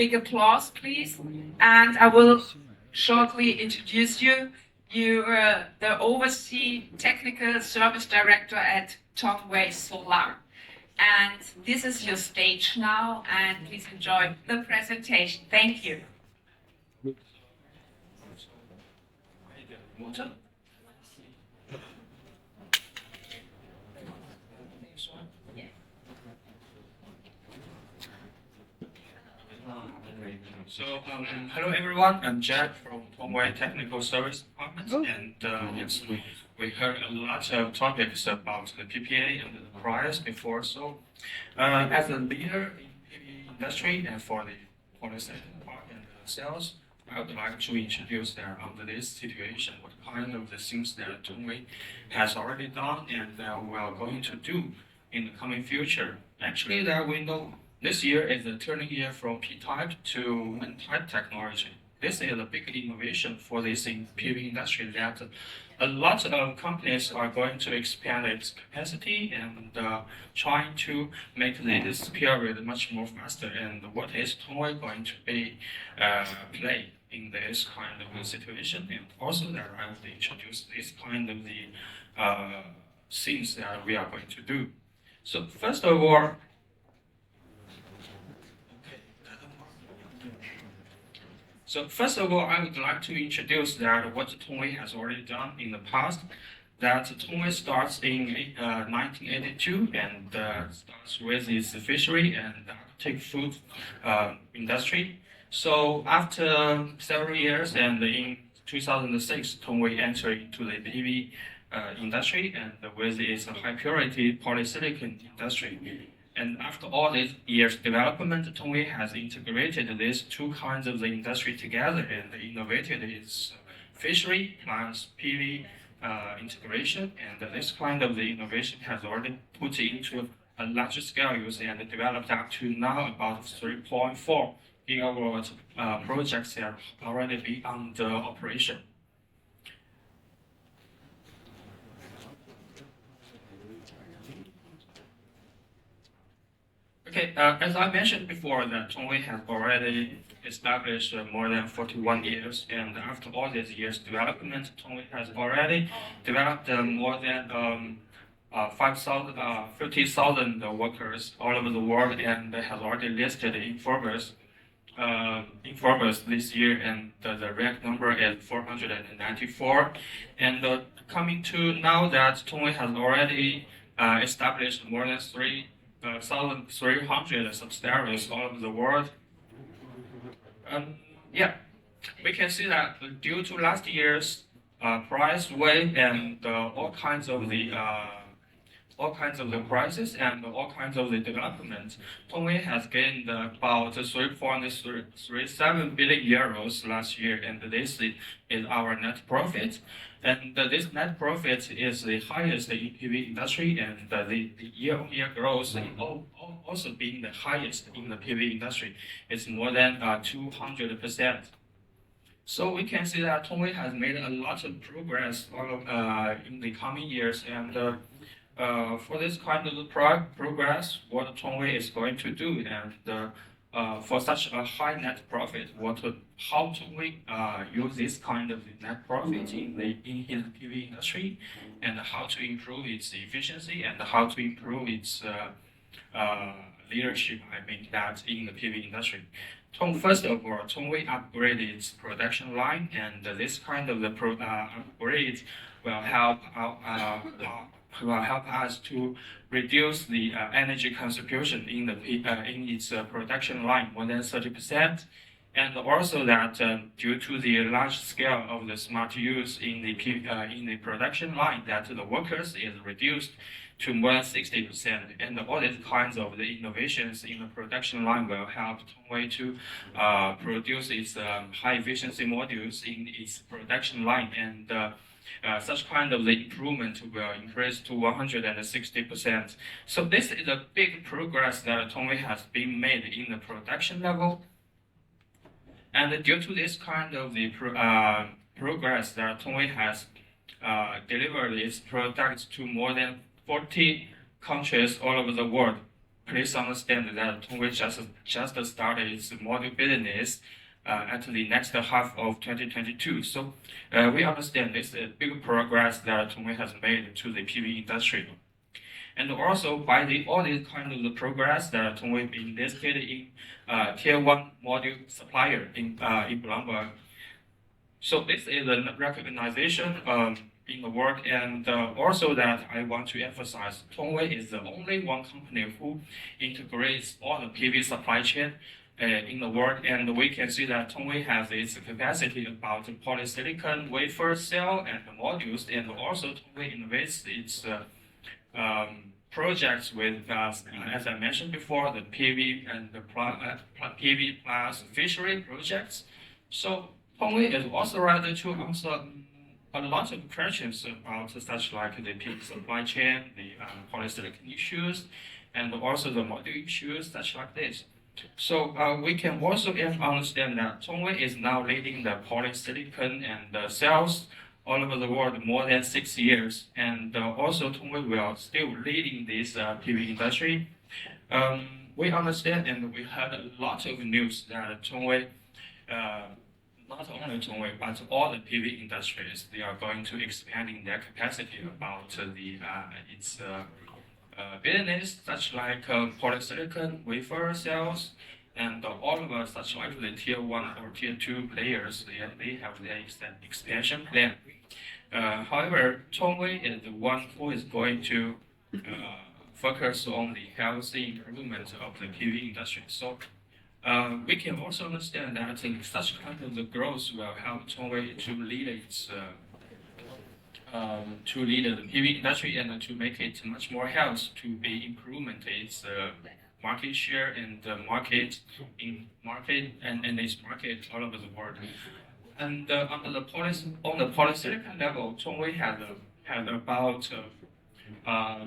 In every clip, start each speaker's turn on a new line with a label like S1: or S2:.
S1: Big applause, please. And I will shortly introduce you. You are the Overseas Technical Service Director at Tongwei Solar. And this is your stage now, and please enjoy the presentation. Thank you.
S2: Hello everyone. I'm Jack from Tongwei Technical Service Department, and yes, we heard a lot of topics about the PPA and the price before. So, as a leader in PPA industry and for the second part and the sales, I would like to introduce that under this situation, what kind of the things that Tongwei has already done and we are going to do in the coming future. Actually, that we know this year is a turning year from P-type to N-type technology. This is a big innovation for this PV industry that a lot of companies are going to expand its capacity and trying to make this period much more faster. And what is Tongwei going to be play in this kind of situation? And also that I will introduce this kind of the things that we are going to do. So first of all, I would like to introduce that what Tongwei has already done in the past. That Tongwei starts in 1982 and starts with its fishery and Arctic food industry. So after several years and in 2006, Tongwei entered into the PV industry and with its high purity polysilicon industry. And after all these years development, Tongwei has integrated these two kinds of the industry together and innovated its fishery plus PV integration. And this kind of the innovation has already put into a larger scale use and developed up to now about 3.4 gigawatt projects that already be under operation. Okay, as I mentioned before, that Tongwei has already established more than 41 years, and after all these years development, Tongwei has already developed more than 50,000 workers all over the world, and has already listed in Forbes this year, and the rank number is 494. And coming to now that Tongwei has already established more than 3,300 subsidiaries all over the world. Yeah, we can see that due to last year's price wave and all kinds of the prices and all kinds of the development, Tongwei has gained about 3.37 billion euros last year, and this is our net profit. And this net profit is the highest in PV industry, and the year-on-year growth also being the highest in the PV industry. It's more than 200%. So we can see that Tongwei has made a lot of progress in the coming years, and for this kind of progress, what Tongwei is going to do, and for such a high net profit, how Tongwei use this kind of net profit in his PV industry, and how to improve its efficiency and how to improve its leadership. I mean that in the PV industry. First of all, Tongwei upgraded its production line, and this kind of the upgrade will help us to reduce the energy consumption in its production line more than 30%, and also that due to the large scale of the smart use in the production line, that the workers is reduced to more than 60%, and all these kinds of the innovations in the production line will help Tongwei to produce its high efficiency modules in its production line, and such kind of the improvement will increase to 160%. So this is a big progress that Tongwei has been made in the production level. And due to this kind of the progress that Tongwei has delivered its products to more than 40 countries all over the world. please understand that Tongwei just started its module business at the next half of 2022. So we understand this big progress that Tongwei has made to the PV industry. And also by all this kind of the progress that Tongwei being listed in tier 1 module supplier in Bloomberg. So this is a recognition in the world, and also that I want to emphasize, Tongwei is the only one company who integrates all the PV supply chain in the world, and we can see that Tongwei has its capacity about polysilicon, wafer, cell, and modules, and also Tongwei innovates its projects with, as I mentioned before, the PV and the PV plus fishery projects. So Tongwei is also ready to answer a lot of questions about such like the PV supply chain, the polysilicon issues, and also the module issues, such like this. So we can also understand that Tongwei is now leading the polysilicon and the cells all over the world more than 6 years, and also Tongwei will still leading this PV industry. We understand and we heard a lot of news that Tongwei, not only Tongwei but all the PV industries, they are going to expanding their capacity about its business, such like polysilicon, wafer cells, and all of us, such like the tier 1 or tier 2 players, they have their expansion plan. However, Tongwei is the one who is going to focus on the healthy improvement of the PV industry. So we can also understand that in such kind of the growth will help Tongwei to lead its the PV industry and to make it much more healthy, to be improvement its market share and its market all over the world. And on the polysilicon level, Tongwei had about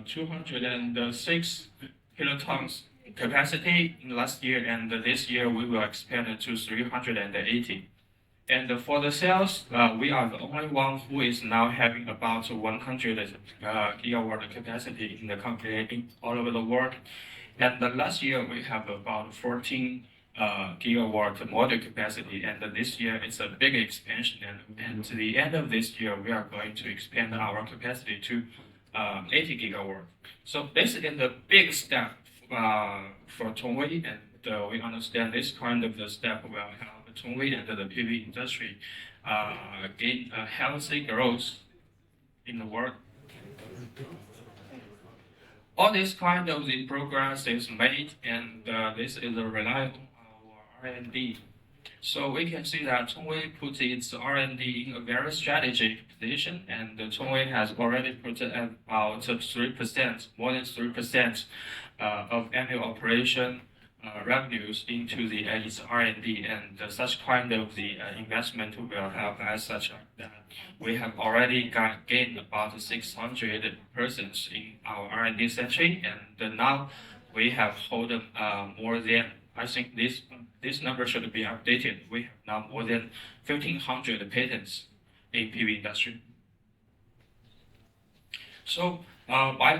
S2: 206 kilotons capacity in last year, and this year we will expand it to 380. And for the cells, we are the only one who is now having about 100 gigawatt capacity in the company all over the world. And last year we have about 14 gigawatt module capacity, and this year it's a big expansion. And to the end of this year, we are going to expand our capacity to 80 gigawatt. So this is a big step for Tongwei, and we understand this kind of the step will help Tongwei and the PV industry gain a healthy growth in the world. All this kind of the progress is made, and this is reliant on our R&D. So we can see that Tongwei put its R&D in a very strategic position, and Tongwei has already put about 3%, more than 3% of annual operation revenues into its R&D, and such kind of the investment will help as such that we have already gained about 600 persons in our R&D section, and now we have hold more than, I think this number should be updated. We have now more than 1,500 patents in PV industry. So by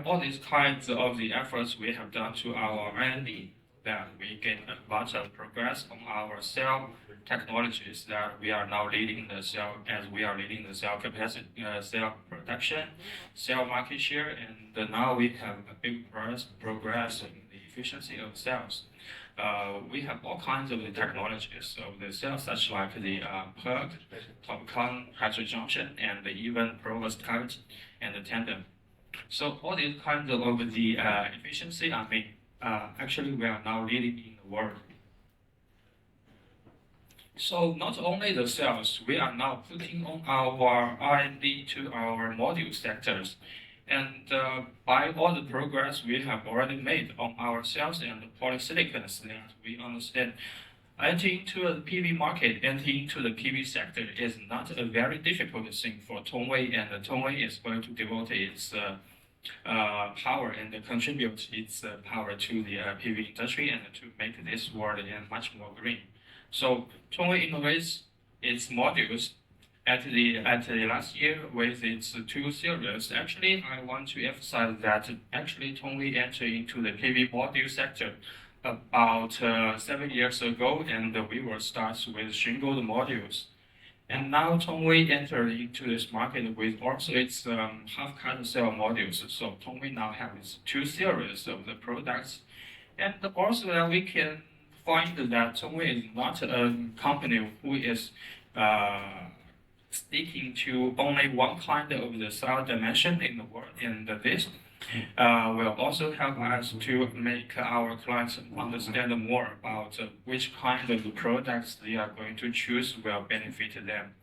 S2: all these kinds of the efforts we have done to our R&D, that we gain a lot of progress on our cell technologies, that we are now leading the cell, as we are leading the cell capacity, cell production, cell market share, and now we have a big progress in the efficiency of cells. We have all kinds of the technologies of the cells, such like the plug, TOPCon, heterojunction, and even provost cut and the tandem. So all these kinds of the efficiency, actually we are now leading in the world. So not only the cells, we are now putting on our R&D to our module sectors. And by all the progress we have already made on our cells and the polysilicons, that we understand entering into the PV market, entering into the PV sector is not a very difficult thing for Tongwei, and Tongwei is going to devote its power and contribute its power to the PV industry and to make this world much more green. So Tongwei innovates its modules at the last year with its two series. Actually, I want to emphasize that actually Tongwei entered into the PV module sector about 7 years ago, and we will start with shingled modules. And now Tongwei entered into this market with also its half-cut cell modules. So Tongwei now has two series of the products, and also we can find that Tongwei is not a company who is sticking to only one kind of the cell dimension in the world, and this will also help us to make our clients understand more about which kind of products they are going to choose will benefit them.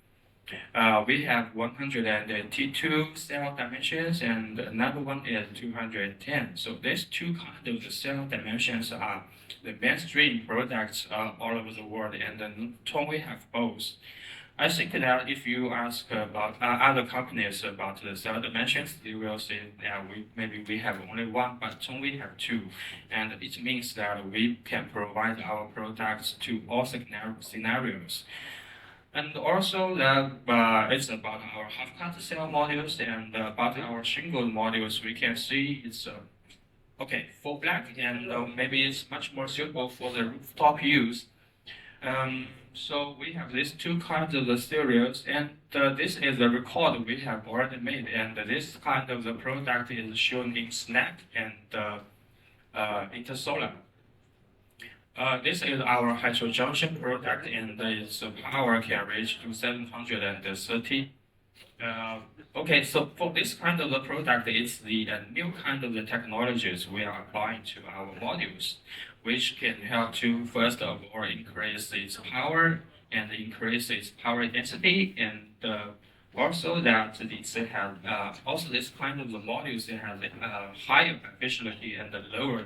S2: We have 182 cell dimensions, and another one is 210. So these two kinds of the cell dimensions are the mainstream products all over the world, and then Tongwei have both. I think that if you ask about other companies about the cell dimensions, they will say that we have only one, but Tongwei have two, and it means that we can provide our products to all scenarios. And also that it's about our half-cut cell modules and about our shingle modules. We can see it's full black, and maybe it's much more suitable for the rooftop use. So we have these two kinds of the cereals, and this is a record we have already made, and this kind of the product is shown in Snap and Intersolar. This is our heterojunction product, and its power can reach to 730. So for this kind of the product, it's the new kind of the technologies we are applying to our modules, which can help to first of all increase its power and increase its power density, and also that it has also this kind of the modules it has higher efficiency and a lower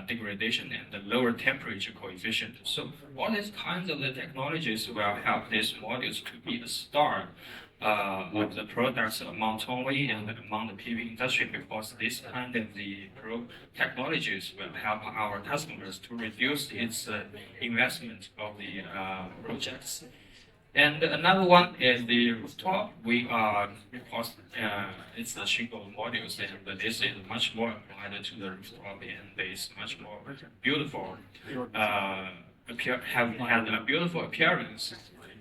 S2: degradation and the lower temperature coefficient. So all these kinds of the technologies will help these modules to be the star of the products among Tongwei and among the PV industry, because this kind of the technologies will help our customers to reduce its investment of the projects. And another one is the rooftop. Because it's the shingle modules, and this is much more applied to the rooftop, and it's much more beautiful, have a beautiful appearance.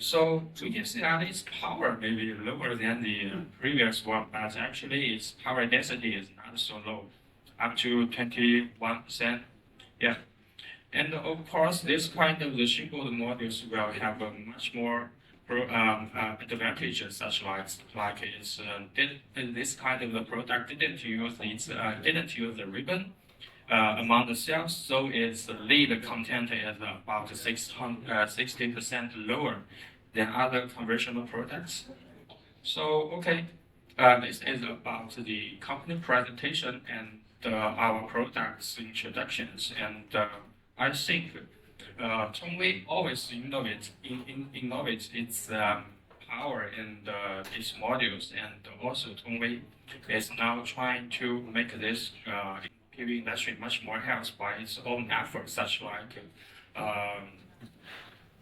S2: So we can see that its power may be lower than the previous one, but actually its power density is not so low, up to 21%. Yeah. And of course, this kind of the shingle modules will have a much more advantages, such like it's this kind of the product didn't use the ribbon among the cells, so its lead content is about 60% lower than other conventional products. So this is about the company presentation and our products introductions, and I think Tongwei always innovates its power and its modules, and also Tongwei is now trying to make this PV industry much more healthy by its own efforts, such like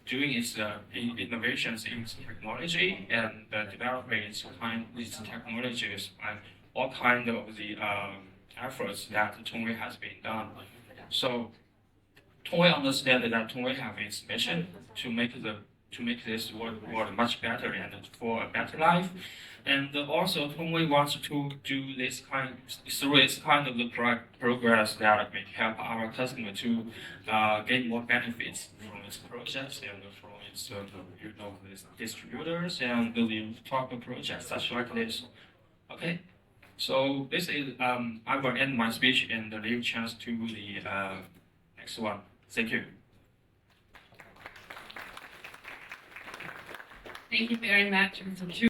S2: doing its innovations in technology and developing its technologies and all kind of the efforts that Tongwei has been done. So Tongwei understands that Tongwei have its mission to make this world much better and for a better life, and also Tongwei wants to do this kind of the progress that may help our customer to gain more benefits from its projects and from its these distributors and the top projects such like this. Okay. So this is I will end my speech and leave chance to the next one. Thank you.
S1: Thank you very much, Mr. Chu.